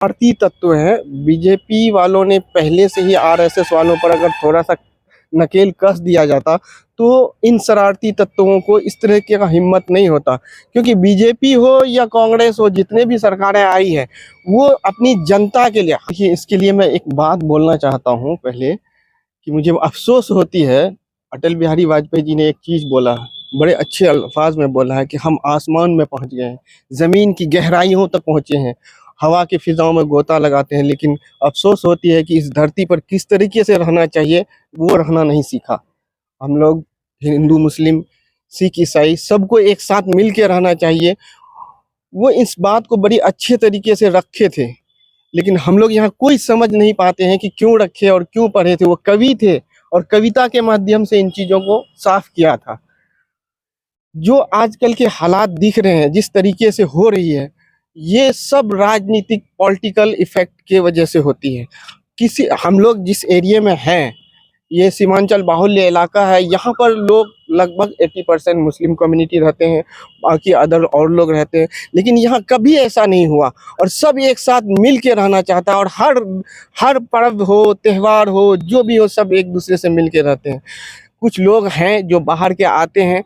भारतीय तत्व हैं। बीजेपी वालों ने पहले से ही आरएसएस वालों पर अगर थोड़ा सा नकेल कस दिया जाता तो इन शरारती तत्वों को इस तरह की का हिम्मत नहीं होता, क्योंकि बीजेपी हो या कांग्रेस हो, जितने भी सरकारें आई है वो अपनी जनता के लिए। देखिए, इसके लिए मैं एक बात बोलना चाहता हूँ पहले कि मुझे अफसोस होती है। अटल बिहारी वाजपेयी जी ने एक चीज़ बोला, बड़े अच्छे अल्फाज में बोला है कि हम आसमान में पहुंच गए हैं, ज़मीन की गहराइयों तक पहुंचे हैं, हवा की फिजाओं में गोता लगाते हैं, लेकिन अफसोस होती है कि इस धरती पर किस तरीके से रहना चाहिए वो रहना नहीं सीखा। हम लोग हिंदू, मुस्लिम, सिख, ईसाई सबको एक साथ मिल के रहना चाहिए, वो इस बात को बड़ी अच्छे तरीके से रखे थे। लेकिन हम लोग यहाँ कोई समझ नहीं पाते हैं कि क्यों रखे और क्यों पढ़े थे। वो कवि थे और कविता के माध्यम से इन चीज़ों को साफ किया था। जो आजकल के हालात दिख रहे हैं, जिस तरीके से हो रही है, ये सब राजनीतिक पॉलिटिकल इफेक्ट के वजह से होती है। किसी हम लोग जिस एरिया में हैं, ये सीमांचल बाहुल्य इलाका है, यहाँ पर लोग लगभग 80% मुस्लिम कम्युनिटी रहते हैं, बाकी अदर और लोग रहते हैं, लेकिन यहाँ कभी ऐसा नहीं हुआ और सब एक साथ मिल के रहना चाहता है। और हर पर्व हो, त्यौहार हो, जो भी हो, सब एक दूसरे से मिल के रहते हैं। कुछ लोग हैं जो बाहर के आते हैं,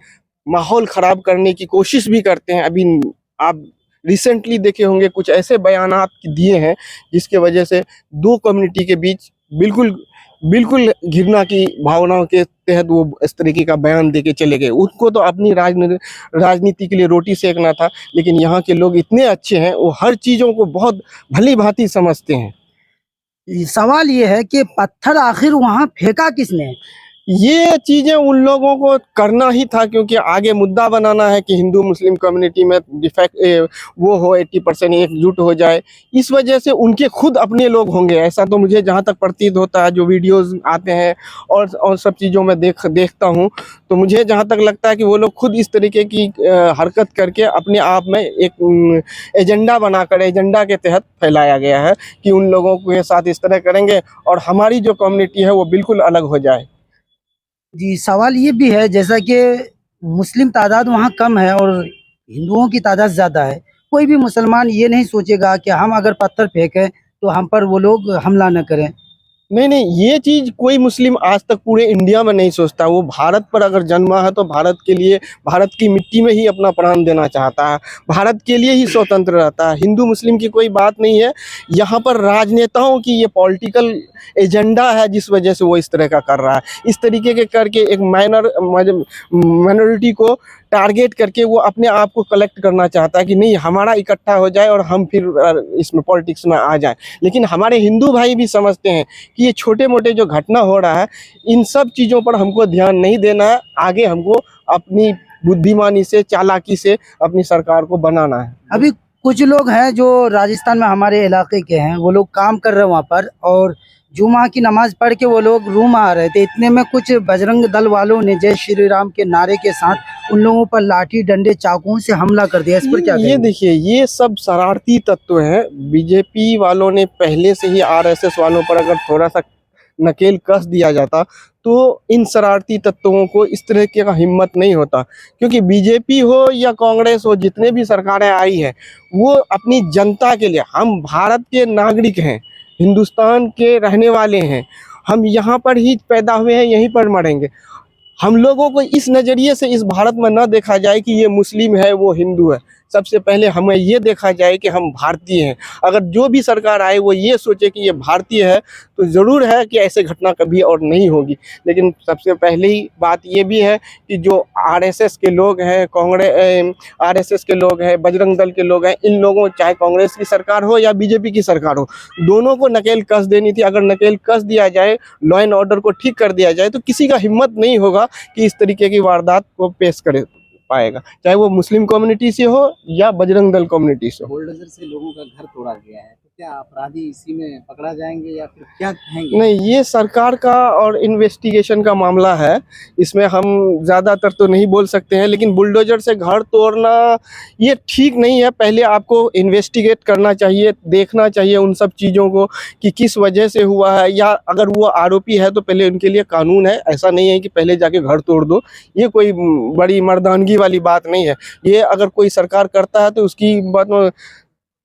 माहौल ख़राब करने की कोशिश भी करते हैं। अभी आप रिसेंटली देखे होंगे, कुछ ऐसे बयानात दिए हैं जिसके वजह से दो कम्युनिटी के बीच बिल्कुल बिल्कुल घृणा की भावनाओं के तहत वो इस तरीके का बयान दे के चले गए। उनको तो अपनी राजनीति के लिए रोटी सेकना था, लेकिन यहाँ के लोग इतने अच्छे हैं, वो हर चीज़ों को बहुत भली भांति समझते हैं। सवाल ये है कि पत्थर आखिर वहां फेंका किसने? ये चीज़ें उन लोगों को करना ही था, क्योंकि आगे मुद्दा बनाना है कि हिंदू मुस्लिम कम्युनिटी में डिफेक्ट वो हो, 80% एकजुट हो जाए। इस वजह से उनके खुद अपने लोग होंगे, ऐसा तो मुझे जहाँ तक प्रतीत होता है। जो वीडियोस आते हैं और सब चीज़ों में देखता हूँ, तो मुझे जहाँ तक लगता है कि वो लोग खुद इस तरीके की हरकत करके अपने आप में एक एजेंडा बनाकर, एजेंडा के तहत फैलाया गया है कि उन लोगों के साथ इस तरह करेंगे और हमारी जो कम्युनिटी है वो बिल्कुल अलग हो जाए। जी, सवाल ये भी है जैसा कि मुस्लिम तादाद वहाँ कम है और हिंदुओं की तादाद ज़्यादा है। कोई भी मुसलमान ये नहीं सोचेगा कि हम अगर पत्थर फेंकें तो हम पर वो लोग हमला न करें। नहीं, ये चीज़ कोई मुस्लिम आज तक पूरे इंडिया में नहीं सोचता। वो भारत पर अगर जन्मा है तो भारत के लिए, भारत की मिट्टी में ही अपना प्राण देना चाहता है, भारत के लिए ही स्वतंत्र रहता है। हिंदू मुस्लिम की कोई बात नहीं है। यहाँ पर राजनेताओं की ये पॉलिटिकल एजेंडा है जिस वजह से वो इस तरह का कर रहा है। इस तरीके के करके एक माइनॉरिटी को टारगेट करके वो अपने आप को कलेक्ट करना चाहता है कि नहीं, हमारा इकट्ठा हो जाए और हम फिर इसमें पॉलिटिक्स में आ जाए। लेकिन हमारे हिंदू भाई भी समझते हैं कि ये छोटे मोटे जो घटना हो रहा है, इन सब चीज़ों पर हमको ध्यान नहीं देना है। आगे हमको अपनी बुद्धिमानी से, चालाकी से अपनी सरकार को बनाना है। अभी कुछ लोग हैं जो राजस्थान में हमारे इलाके के हैं, वो लोग काम कर रहे हैं वहाँ पर और जुमा की नमाज पढ़ के वो लोग रूम आ रहे थे। इतने में कुछ बजरंग दल वालों ने जय श्री राम के नारे के साथ उन लोगों पर लाठी डंडे चाकुओं से हमला कर दिया। इस पर क्या ये देखिए, ये सब शरारती तत्व हैं। बीजेपी वालों ने पहले से ही आरएसएस वालों पर अगर थोड़ा सा नकेल कस दिया जाता तो इन शरारती तत्वों को इस तरह की का हिम्मत नहीं होता, क्योंकि बीजेपी हो या कांग्रेस हो, जितने भी सरकारें आई है वो अपनी जनता के लिए। हम भारत के नागरिक हैं, हिंदुस्तान के रहने वाले हैं, हम यहाँ पर ही पैदा हुए हैं, यहीं पर मरेंगे। हम लोगों को इस नज़रिए से इस भारत में न देखा जाए कि ये मुस्लिम है, वो हिंदू है। सबसे पहले हमें ये देखा जाए कि हम भारतीय हैं। अगर जो भी सरकार आए वो ये सोचे कि ये भारतीय है, तो ज़रूर है कि ऐसे घटना कभी और नहीं होगी। लेकिन सबसे पहले ही बात ये भी है कि जो आरएसएस के लोग हैं, आरएसएस के लोग हैं, बजरंग दल के लोग हैं, इन लोगों, चाहे कांग्रेस की सरकार हो या बीजेपी की सरकार हो, दोनों को नकेल कस देनी थी। अगर नकेल कस दिया जाए, लॉ एंड ऑर्डर को ठीक कर दिया जाए, तो किसी का हिम्मत नहीं होगा कि इस तरीके की वारदात को पेश करे पाएगा, चाहे वो मुस्लिम कम्युनिटी से हो या बजरंग दल कम्युनिटी से हो। बुलडोजर से लोगों का घर तोड़ा गया है, तो क्या अपराधी इसी में पकड़ा जाएंगे या फिर क्या कहेंगे? नहीं, ये सरकार का और इन्वेस्टिगेशन का मामला है, इसमें हम ज़्यादातर तो नहीं बोल सकते हैं। लेकिन बुलडोजर से घर तोड़ना ये ठीक नहीं है। पहले आपको इन्वेस्टिगेट करना चाहिए, देखना चाहिए उन सब चीज़ों को कि किस वजह से हुआ है, या अगर वो आरोपी है तो पहले उनके लिए कानून है। ऐसा नहीं है कि पहले जाके घर तोड़ दो, ये कोई बड़ी मर्दानगी वाली बात नहीं है। ये अगर कोई सरकार करता है तो उसकी बात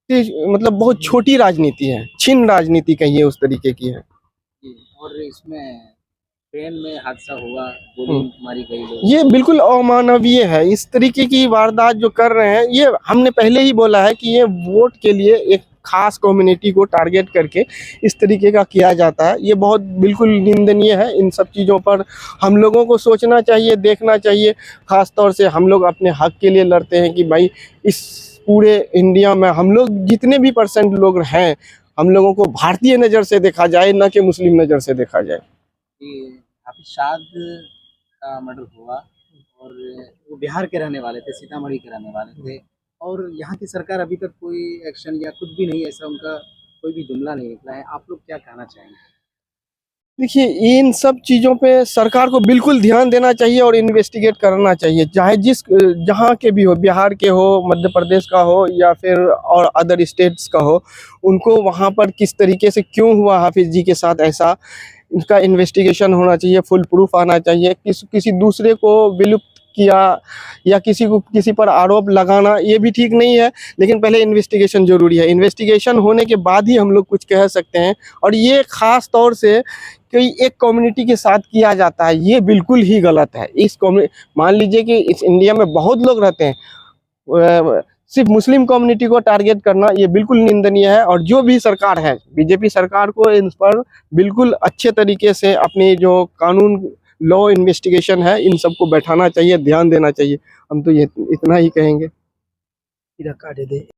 मतलब बहुत छोटी राजनीति है, छिन्न राजनीति कहिए उस तरीके की है। जी, और इसमें ट्रेन में हादसा हुआ, गोली मारी गई लोग। ये बिल्कुल अमानवीय है। इस तरीके की वारदात जो कर रहे हैं, ये हमने पहले ही बोला है कि ये वोट के लिए एक खास कम्युनिटी को टारगेट करके इस तरीके का किया जाता है। ये बहुत बिल्कुल निंदनीय है। इन सब चीज़ों पर हम लोगों को सोचना चाहिए, देखना चाहिए। ख़ास तौर से हम लोग अपने हक के लिए लड़ते हैं कि भाई इस पूरे इंडिया में हम लोग जितने भी परसेंट लोग हैं, हम लोगों को भारतीय नज़र से देखा जाए, न कि मुस्लिम नज़र से देखा जाए। कि हाफिज साद का मर्डर हुआ और वो बिहार के रहने वाले थे, सीतामढ़ी के रहने वाले थे, और यहाँ की सरकार अभी तक कोई एक्शन या कुछ भी नहीं, ऐसा उनका कोई भी जुमला नहीं निकला है। आप लोग क्या कहना चाहेंगे? देखिए, इन सब चीज़ों पे सरकार को बिल्कुल ध्यान देना चाहिए और इन्वेस्टिगेट करना चाहिए, चाहे जहाँ के भी हो, बिहार के हो, मध्य प्रदेश का हो या फिर और अदर स्टेट्स का हो, उनको वहाँ पर किस तरीके से क्यों हुआ हाफिज़ जी के साथ ऐसा, इसका इन्वेस्टिगेशन होना चाहिए, फुल प्रूफ आना चाहिए। किसी दूसरे को विलुप्त किया या किसी को किसी पर आरोप लगाना ये भी ठीक नहीं है, लेकिन पहले इन्वेस्टिगेशन ज़रूरी है। इन्वेस्टिगेशन होने के बाद ही हम लोग कुछ कह सकते हैं। और ये ख़ास तौर से कोई एक कम्युनिटी के साथ किया जाता है, ये बिल्कुल ही गलत है। मान लीजिए कि इस इंडिया में बहुत लोग रहते हैं, सिर्फ मुस्लिम कम्युनिटी को टारगेट करना ये बिल्कुल निंदनीय है। और जो भी सरकार है, बीजेपी सरकार को इन पर बिल्कुल अच्छे तरीके से अपनी जो कानून लॉ इन्वेस्टिगेशन है, इन सबको बैठाना चाहिए, ध्यान देना चाहिए। हम तो ये इतना ही कहेंगे। काटे दे।